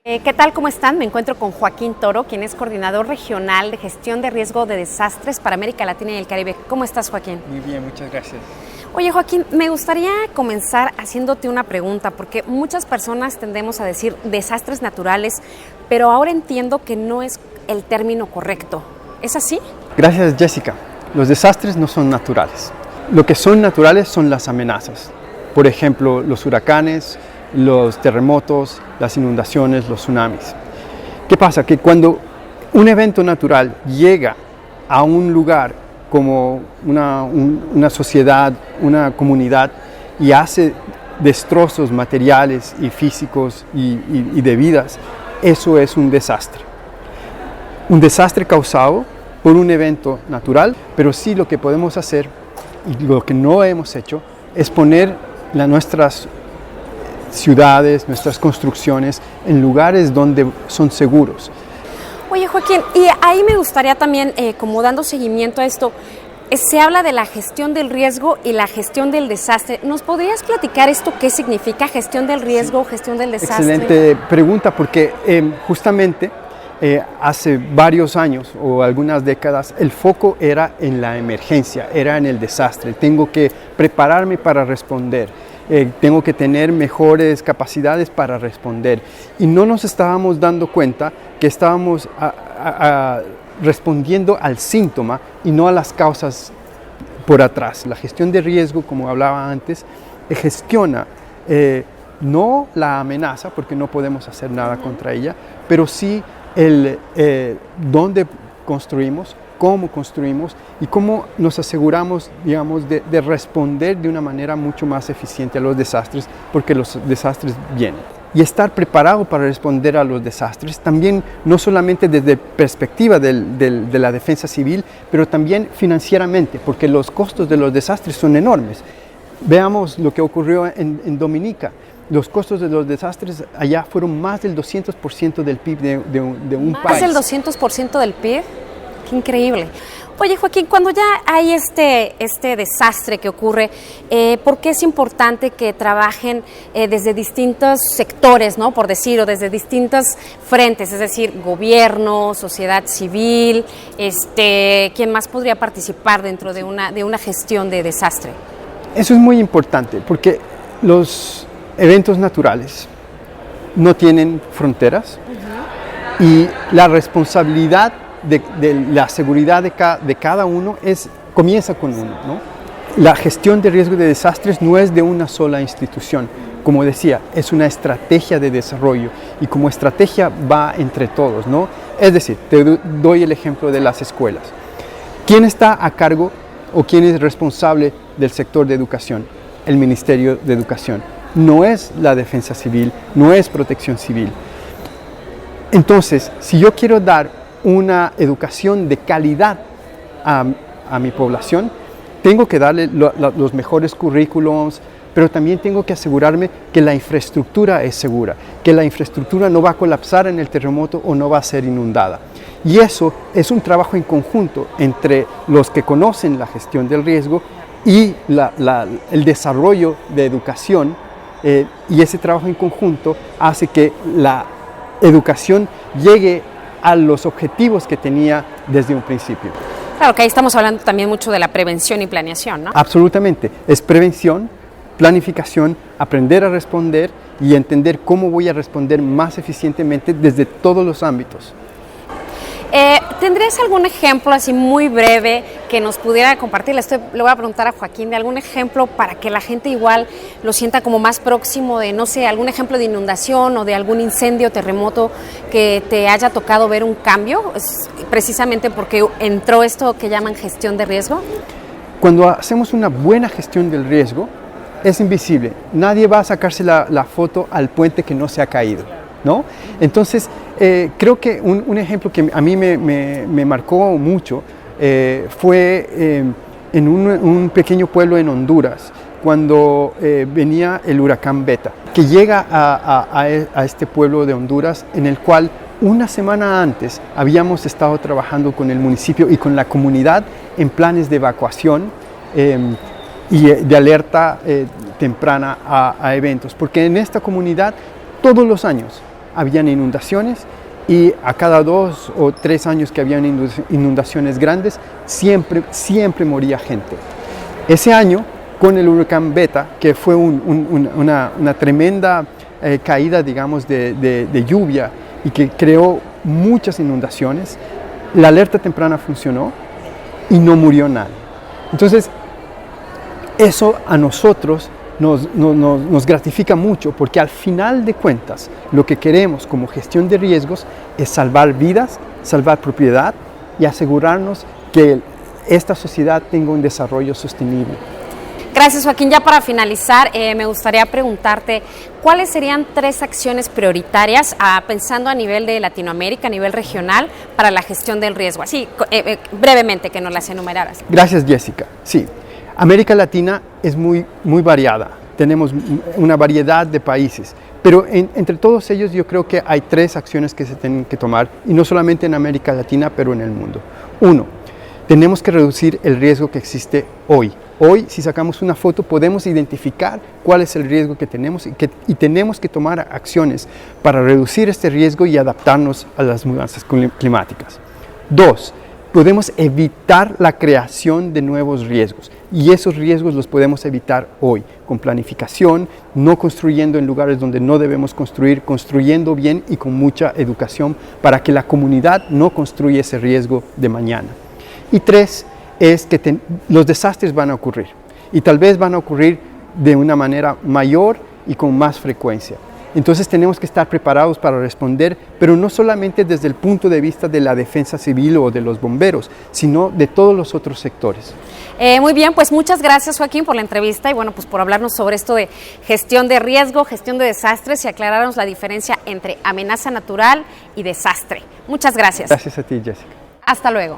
¿Qué tal? ¿Cómo están? Me encuentro con Joaquín Toro, quien es coordinador regional de gestión de riesgo de desastres para América Latina y el Caribe. ¿Cómo estás, Joaquín? Muy bien, muchas gracias. Oye, Joaquín, me gustaría comenzar haciéndote una pregunta, porque muchas personas tendemos a decir desastres naturales, pero ahora entiendo que no es el término correcto. ¿Es así? Gracias, Jessica. Los desastres no son naturales. Lo que son naturales son las amenazas. Por ejemplo, los huracanes, los terremotos, las inundaciones, los tsunamis. ¿Qué pasa? Que cuando un evento natural llega a un lugar como una sociedad, una comunidad, y hace destrozos materiales y físicos y de vidas, eso es un desastre. Un desastre causado por un evento natural, pero sí lo que podemos hacer, y lo que no hemos hecho, es poner nuestras ciudades, nuestras construcciones en lugares donde son seguros. Oye, Joaquín, y ahí me gustaría también, como dando seguimiento a esto, se habla de la gestión del riesgo y la gestión del desastre. ¿Nos podrías platicar esto qué significa gestión del riesgo, sí, gestión del desastre? Excelente pregunta, porque justamente hace varios años o algunas décadas el foco era en la emergencia, era en el desastre. Tengo que prepararme para responder. Tengo que tener mejores capacidades para responder. Y no nos estábamos dando cuenta que estábamos respondiendo al síntoma y no a las causas por atrás. La gestión de riesgo, como hablaba antes, gestiona no la amenaza, porque no podemos hacer nada contra ella, pero sí dónde construimos, cómo construimos y cómo nos aseguramos, digamos, de responder de una manera mucho más eficiente a los desastres, porque los desastres vienen. Y estar preparado para responder a los desastres, también no solamente desde perspectiva de la defensa civil, pero también financieramente, porque los costos de los desastres son enormes. Veamos lo que ocurrió en Dominica. Los costos de los desastres allá fueron más del 200% del PIB de un país. ¿Más del 200% del PIB? ¡Qué increíble! Oye, Joaquín, cuando ya hay este desastre que ocurre, ¿por qué es importante que trabajen desde distintos sectores, ¿no? Por decir, o desde distintos frentes, es decir, gobierno, sociedad civil, ¿quién más podría participar dentro de una gestión de desastre? Eso es muy importante, porque los eventos naturales no tienen fronteras, y la responsabilidad de la seguridad de cada uno comienza con uno, ¿no? La gestión de riesgo de desastres no es de una sola institución. Como decía, es una estrategia de desarrollo, y como estrategia va entre todos, ¿no? Es decir, te doy el ejemplo de las escuelas. ¿Quién está a cargo o quién es responsable del sector de educación? El Ministerio de Educación. No es la Defensa Civil, no es Protección Civil. Entonces, si yo quiero dar una educación de calidad a mi población, tengo que darle los mejores currículums, pero también tengo que asegurarme que la infraestructura es segura, que la infraestructura no va a colapsar en el terremoto o no va a ser inundada. Y eso es un trabajo en conjunto entre los que conocen la gestión del riesgo y el desarrollo de educación, y ese trabajo en conjunto hace que la educación llegue a los objetivos que tenía desde un principio. Claro que ahí estamos hablando también mucho de la prevención y planeación, ¿no? Absolutamente. Es prevención, planificación, aprender a responder y entender cómo voy a responder más eficientemente desde todos los ámbitos. ¿Tendrías algún ejemplo así muy breve que nos pudiera compartir? Le voy a preguntar a Joaquín de algún ejemplo para que la gente igual lo sienta como más próximo de, no sé, algún ejemplo de inundación o de algún incendio, terremoto que te haya tocado ver un cambio, precisamente porque entró esto que llaman gestión de riesgo. Cuando hacemos una buena gestión del riesgo, es invisible. Nadie va a sacarse la foto al puente que no se ha caído, ¿no? Entonces, creo que un ejemplo que a mí me marcó mucho fue en un pequeño pueblo en Honduras, cuando venía el huracán Beta, que llega a este pueblo de Honduras, en el cual una semana antes habíamos estado trabajando con el municipio y con la comunidad en planes de evacuación y de alerta temprana a eventos, porque en esta comunidad todos los años habían inundaciones y a cada 2 o 3 años que habían inundaciones grandes, siempre moría gente. Ese año, con el huracán Beta, que fue una tremenda caída, digamos, de lluvia y que creó muchas inundaciones, la alerta temprana funcionó y no murió nadie. Entonces, eso a nosotros nos gratifica mucho, porque al final de cuentas lo que queremos como gestión de riesgos es salvar vidas, salvar propiedad y asegurarnos que esta sociedad tenga un desarrollo sostenible. Gracias, Joaquín. Ya para finalizar, me gustaría preguntarte cuáles serían 3 acciones prioritarias pensando a nivel de Latinoamérica, a nivel regional, para la gestión del riesgo. Así, brevemente, que nos las enumeraras. Gracias, Jessica. Sí. América Latina es muy variada, tenemos una variedad de países, pero entre todos ellos yo creo que hay 3 acciones que se tienen que tomar, y no solamente en América Latina, pero en el mundo. 1, tenemos que reducir el riesgo que existe hoy. Hoy, si sacamos una foto, podemos identificar cuál es el riesgo que tenemos y tenemos que tomar acciones para reducir este riesgo y adaptarnos a las mudanzas climáticas. 2, podemos evitar la creación de nuevos riesgos, y esos riesgos los podemos evitar hoy, con planificación, no construyendo en lugares donde no debemos construir, construyendo bien y con mucha educación para que la comunidad no construya ese riesgo de mañana. Y 3, es que los desastres van a ocurrir, y tal vez van a ocurrir de una manera mayor y con más frecuencia. Entonces tenemos que estar preparados para responder, pero no solamente desde el punto de vista de la defensa civil o de los bomberos, sino de todos los otros sectores. Muy bien, pues muchas gracias, Joaquín, por la entrevista y bueno, pues por hablarnos sobre esto de gestión de riesgo, gestión de desastres y aclararnos la diferencia entre amenaza natural y desastre. Muchas gracias. Gracias a ti, Jessica. Hasta luego.